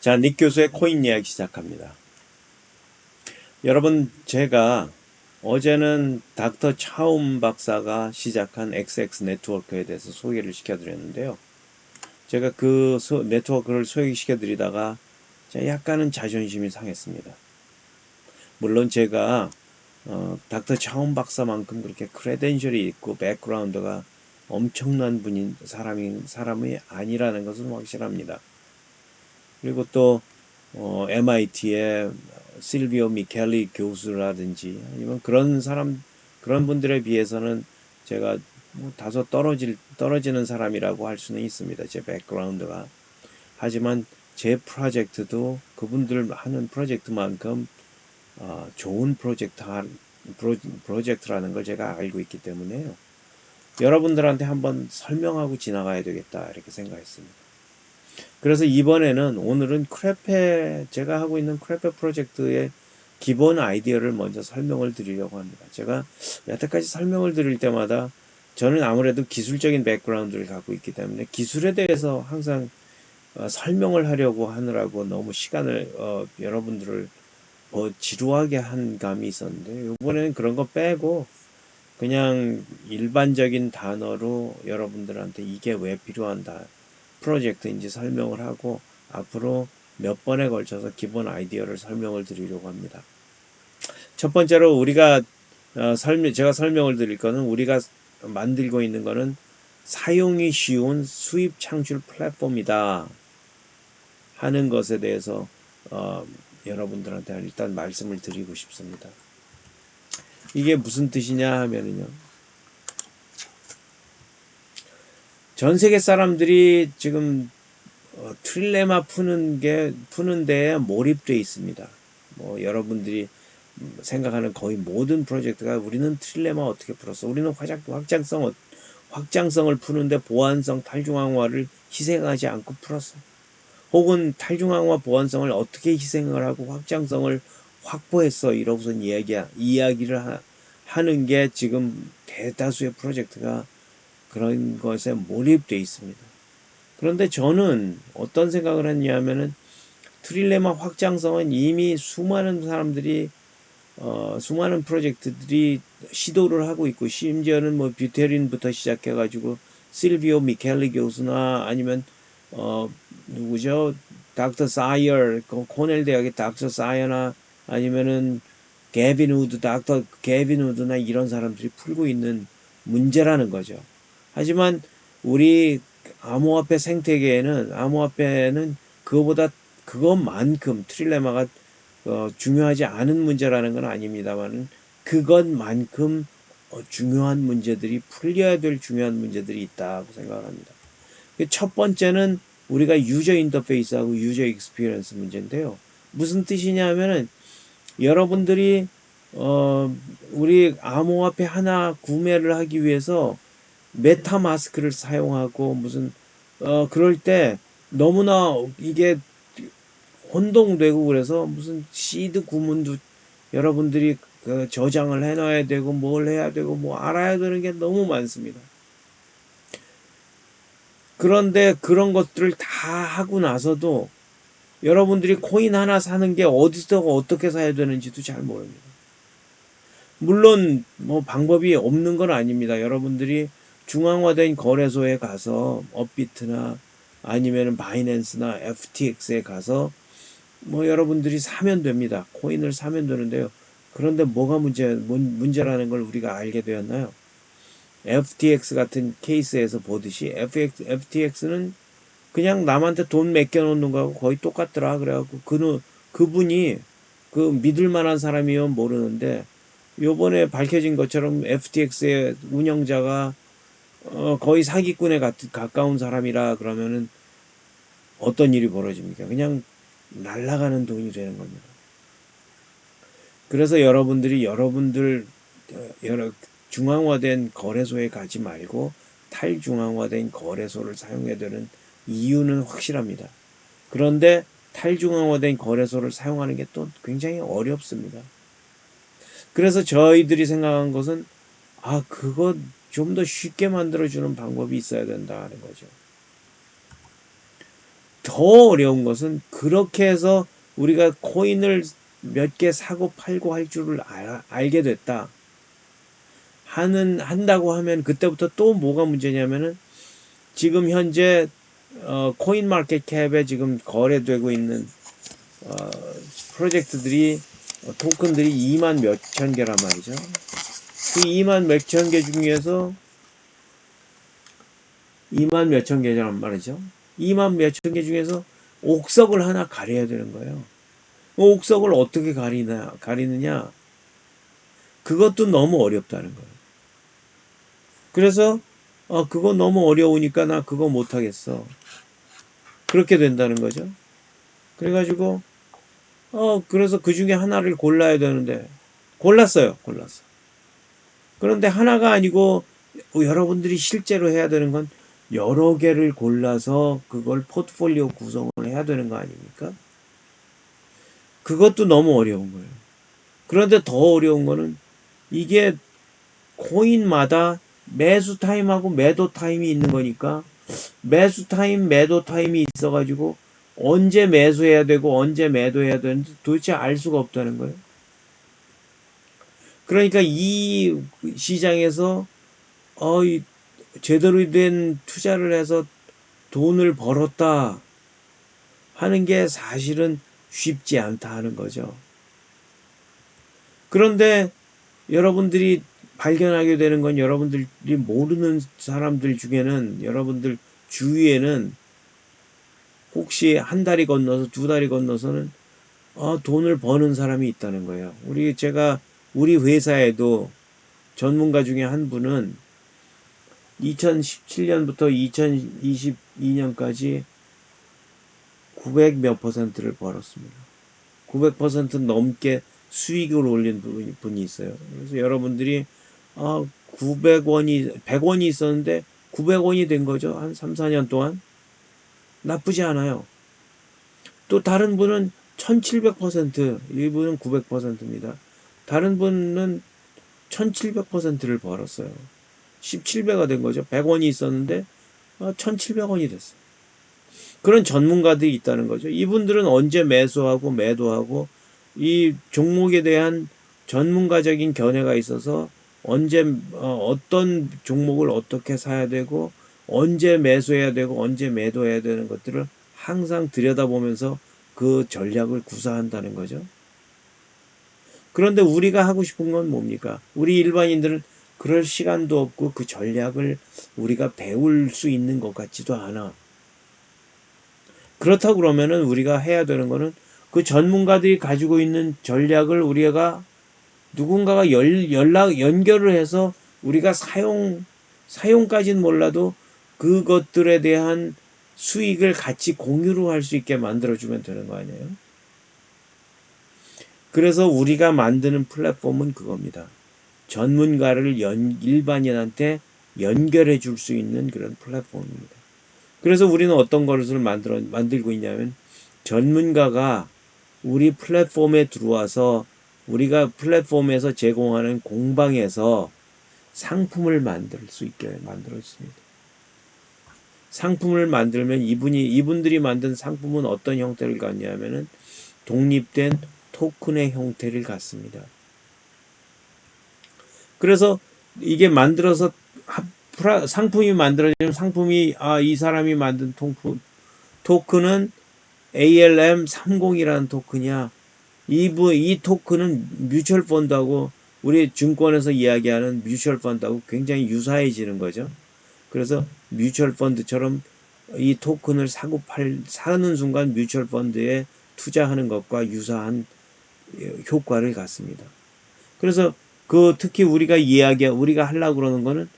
자, 닉 교수의 코인 이야기 시작합니다. 여러분, 제가 어제는 닥터 차움 박사가 시작한 XX 네트워크에 대해서 소개를 시켜드렸는데요. 제가 그 네트워크를 소개시켜드리다가 약간은 자존심이 상했습니다. 물론 제가 닥터 차움 박사만큼 그렇게 크레덴셜이 있고 백그라운드가 엄청난 분인 사람이 아니라는 것은 확실합니다. 그리고 또 MIT의 실비오 미켈리 교수라든지 아니면 그런 분들에 비해서는 제가 뭐 다소 떨어지는 사람이라고 할 수는 있습니다. 제 백그라운드가. 하지만 제 프로젝트도 그분들 하는 프로젝트만큼 좋은 프로젝트라는 걸 제가 알고 있기 때문에요. 여러분들한테 한번 설명하고 지나가야 되겠다 이렇게 생각했습니다. 그래서 오늘은 제가 하고 있는 크레페 프로젝트의 기본 아이디어를 먼저 설명을 드리려고 합니다. 제가 여태까지 설명을 드릴 때마다 저는 아무래도 기술적인 백그라운드를 갖고 있기 때문에 기술에 대해서 항상 설명을 하려고 하느라고 너무 시간을 여러분들을 지루하게 한 감이 있었는데 이번에는 그런 거 빼고 그냥 일반적인 단어로 여러분들한테 이게 왜 필요한 프로젝트인지 설명을 하고 앞으로 몇 번에 걸쳐서 기본 아이디어를 설명을 드리려고 합니다. 첫 번째로 제가 설명을 드릴 거는 우리가 만들고 있는 거는 사용이 쉬운 수입 창출 플랫폼이다 하는 것에 대해서 여러분들한테 일단 말씀을 드리고 싶습니다. 이게 무슨 뜻이냐 하면은요. 전 세계 사람들이 지금 트릴레마 푸는 데에 몰입되어 있습니다. 뭐 여러분들이 생각하는 거의 모든 프로젝트가 우리는 트릴레마 어떻게 풀었어? 우리는 확장성을 푸는데 보안성 탈중앙화를 희생하지 않고 풀었어. 혹은 탈중앙화 보안성을 어떻게 희생을 하고 확장성을 확보했어. 이러고선 이야기를 하는 게 지금 대다수의 프로젝트가 그런 것에 몰입되어 있습니다. 그런데 저는 어떤 생각을 했냐면은 트릴레마 확장성은 이미 수많은 프로젝트들이 시도를 하고 있고 심지어는 뭐 뷰테린부터 시작해가지고 실비오 미켈리 교수나 아니면 누구죠? 닥터 사이어 코넬 대학의 닥터 사이어나 아니면은 닥터 게빈 우드나 이런 사람들이 풀고 있는 문제라는 거죠. 하지만 우리 암호화폐는 그것만큼 트릴레마가 중요하지 않은 문제라는 건 아닙니다만 그것만큼 중요한 문제들이 풀려야 될 중요한 문제들이 있다고 생각을 합니다. 첫 번째는 우리가 유저 인터페이스하고 유저 익스피리언스 문제인데요. 무슨 뜻이냐 하면은 여러분들이 우리 암호화폐 하나 구매를 하기 위해서 메타마스크를 사용하고 그럴 때 너무나 이게 혼동되고 그래서 무슨 시드 구문도 여러분들이 저장을 해놔야 되고 뭘 해야 되고 뭐 알아야 되는 게 너무 많습니다. 그런데 그런 것들을 다 하고 나서도 여러분들이 코인 하나 사는 게 어디서 어떻게 사야 되는지도 잘 모릅니다. 물론 뭐 방법이 없는 건 아닙니다. 여러분들이 중앙화된 거래소에 가서 업비트나 아니면 바이낸스나 FTX에 가서 뭐 여러분들이 사면 됩니다. 코인을 사면 되는데요. 그런데 뭐가 문제라는 걸 우리가 알게 되었나요? FTX 같은 케이스에서 보듯이 FTX는 그냥 남한테 돈 맡겨놓는 거하고 거의 똑같더라. 그래갖고 그분이 믿을 만한 사람이면 모르는데 요번에 밝혀진 것처럼 FTX의 운영자가 거의 사기꾼에 가까운 사람이라 그러면은 어떤 일이 벌어집니까? 그냥 날아가는 돈이 되는 겁니다. 그래서 여러분들 여러 중앙화된 거래소에 가지 말고 탈중앙화된 거래소를 사용해야 되는 이유는 확실합니다. 그런데 탈중앙화된 거래소를 사용하는 게 또 굉장히 어렵습니다. 그래서 저희들이 생각한 것은 그거 좀 더 쉽게 만들어주는 방법이 있어야 된다는 거죠. 어려운 것은 그렇게 해서 우리가 코인을 몇 개 사고 팔고 할 줄을 알게 됐다. 한다고 하면 그때부터 또 뭐가 문제냐면은 지금 현재 코인 마켓 캡에 지금 거래되고 있는 프로젝트들이 토큰들이 2만 몇천 개란 말이죠. 그 2만 몇천 개 중에서 2만 몇천 개란 말이죠. 2만 몇천 개 중에서 옥석을 하나 가려야 되는 거예요. 옥석을 어떻게 가리느냐? 그것도 너무 어렵다는 거예요. 그래서 그거 너무 어려우니까 나 그거 못하겠어. 그렇게 된다는 거죠. 그래가지고 그래서 그 중에 하나를 골라야 되는데 골랐어요. 그런데 하나가 아니고 여러분들이 실제로 해야 되는 건 여러 개를 골라서 그걸 포트폴리오 구성을 해야 되는 거 아닙니까? 그것도 너무 어려운 거예요. 그런데 더 어려운 거는 이게 코인마다 매수 타임하고 매도 타임이 있는 거니까 매수 타임, 매도 타임이 있어가지고 언제 매수해야 되고 언제 매도해야 되는지 도대체 알 수가 없다는 거예요. 그러니까 이 시장에서 제대로 된 투자를 해서 돈을 벌었다 하는 게 사실은 쉽지 않다 하는 거죠. 그런데 여러분들이 발견하게 되는 건 여러분들이 모르는 사람들 중에는 여러분들 주위에는 혹시 한 달이 건너서 두 달이 건너서는 돈을 버는 사람이 있다는 거예요. 우리 회사에도 전문가 중에 한 분은 2017년부터 2022년까지 900 몇 퍼센트를 벌었습니다. 900% 넘게 수익을 올린 분이 있어요. 그래서 여러분들이 900원이 100원이 있었는데 900원이 된 거죠. 한 3, 4년 동안. 나쁘지 않아요. 또 다른 분은 1700%, 이분은 900%입니다. 다른 분은 1700%를 벌었어요. 17배가 된 거죠. 100원이 있었는데 1700원이 됐어요. 그런 전문가들이 있다는 거죠. 이분들은 언제 매수하고 매도하고 이 종목에 대한 전문가적인 견해가 있어서 언제 어떤 종목을 어떻게 사야 되고 언제 매수해야 되고 언제 매도해야 되는 것들을 항상 들여다보면서 그 전략을 구사한다는 거죠. 그런데 우리가 하고 싶은 건 뭡니까? 우리 일반인들은 그럴 시간도 없고 그 전략을 우리가 배울 수 있는 것 같지도 않아. 그렇다고 그러면은 우리가 해야 되는 거는 그 전문가들이 가지고 있는 전략을 우리가 누군가가 연결을 해서 우리가 사용까지는 몰라도 그것들에 대한 수익을 같이 공유로 할 수 있게 만들어주면 되는 거 아니에요? 그래서 우리가 만드는 플랫폼은 그겁니다. 전문가를 일반인한테 연결해 줄 수 있는 그런 플랫폼입니다. 그래서 우리는 어떤 것을 만들고 있냐면 전문가가 우리 플랫폼에 들어와서 우리가 플랫폼에서 제공하는 공방에서 상품을 만들 수 있게 만들었습니다. 상품을 만들면 이분들이 만든 상품은 어떤 형태를 갖냐면은 독립된 토큰의 형태를 갖습니다. 그래서 이게 만들어서 상품이 만들어지면 상품이 이 사람이 만든 토큰은 ALM30이라는 토큰이야. 이 토큰은 뮤추얼 펀드하고 우리 증권에서 이야기하는 뮤추얼 펀드하고 굉장히 유사해지는 거죠. 그래서 뮤추얼 펀드처럼 이 토큰을 사는 순간 뮤추얼 펀드에 투자하는 것과 유사한 효과를 갖습니다. 그래서 특히 우리가 하려고 그러는 거는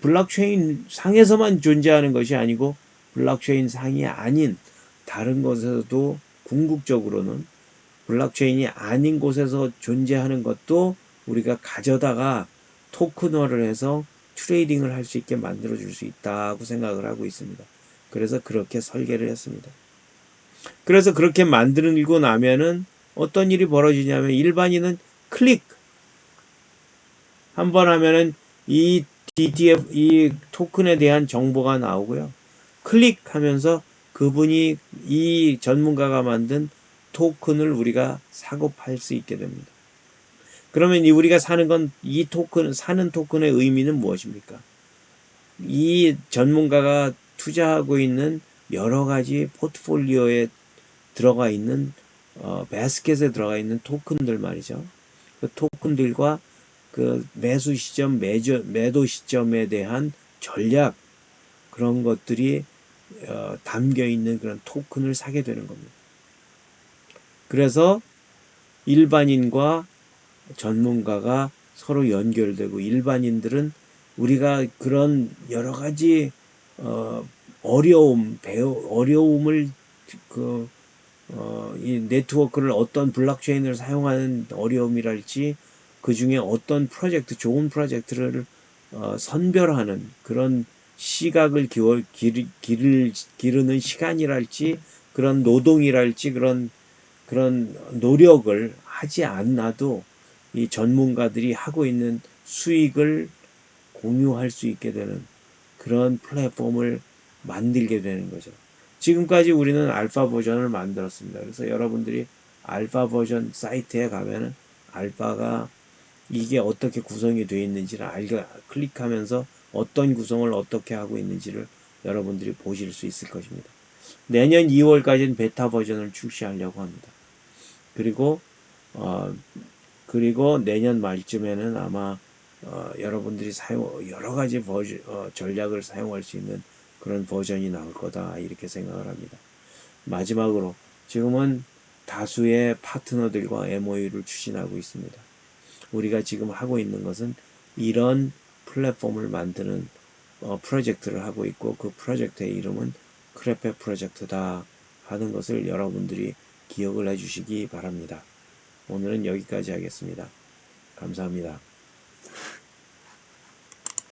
블록체인 상에서만 존재하는 것이 아니고 블록체인 상이 아닌 다른 곳에서도 궁극적으로는 블록체인이 아닌 곳에서 존재하는 것도 우리가 가져다가 토큰화를 해서 트레이딩을 할 수 있게 만들어 줄 수 있다고 생각을 하고 있습니다. 그래서 그렇게 설계를 했습니다. 그래서 그렇게 만들고 나면은 어떤 일이 벌어지냐면 일반인은 클릭 한번 하면은 이 DTF 이 토큰에 대한 정보가 나오고요. 클릭하면서 그분이 이 전문가가 만든 토큰을 우리가 사고 팔 수 있게 됩니다. 그러면 우리가 사는 건 이 사는 토큰의 의미는 무엇입니까? 이 전문가가 투자하고 있는 여러 가지 포트폴리오에 들어가 있는 바스켓에 들어가 있는 토큰들 말이죠. 그 토큰들과 그 매수 시점, 매도 시점에 대한 전략 그런 것들이 담겨 있는 그런 토큰을 사게 되는 겁니다. 그래서 일반인과 전문가가 서로 연결되고 일반인들은 우리가 그런 여러 가지 어려움을 이 네트워크를 어떤 블록체인을 사용하는 어려움이랄지 그 중에 어떤 좋은 프로젝트를 선별하는 그런 시각을 기르는 시간이랄지 그런 노동이랄지 그런 노력을 하지 않아도 이 전문가들이 하고 있는 수익을 공유할 수 있게 되는 그런 플랫폼을 만들게 되는 거죠. 지금까지 우리는 알파 버전을 만들었습니다. 그래서 여러분들이 알파 버전 사이트에 가면은 알파가 이게 어떻게 구성이 되어 있는지를 클릭하면서 어떤 구성을 어떻게 하고 있는지를 여러분들이 보실 수 있을 것입니다. 내년 2월까지는 베타 버전을 출시하려고 합니다. 그리고 그리고 내년 말쯤에는 아마 여러분들이 여러 가지 전략을 사용할 수 있는 그런 버전이 나올 거다 이렇게 생각을 합니다. 마지막으로 지금은 다수의 파트너들과 MOU를 추진하고 있습니다. 우리가 지금 하고 있는 것은 이런 플랫폼을 만드는 프로젝트를 하고 있고 그 프로젝트의 이름은 크레페 프로젝트다 하는 것을 여러분들이 기억을 해주시기 바랍니다. 오늘은 여기까지 하겠습니다. 감사합니다.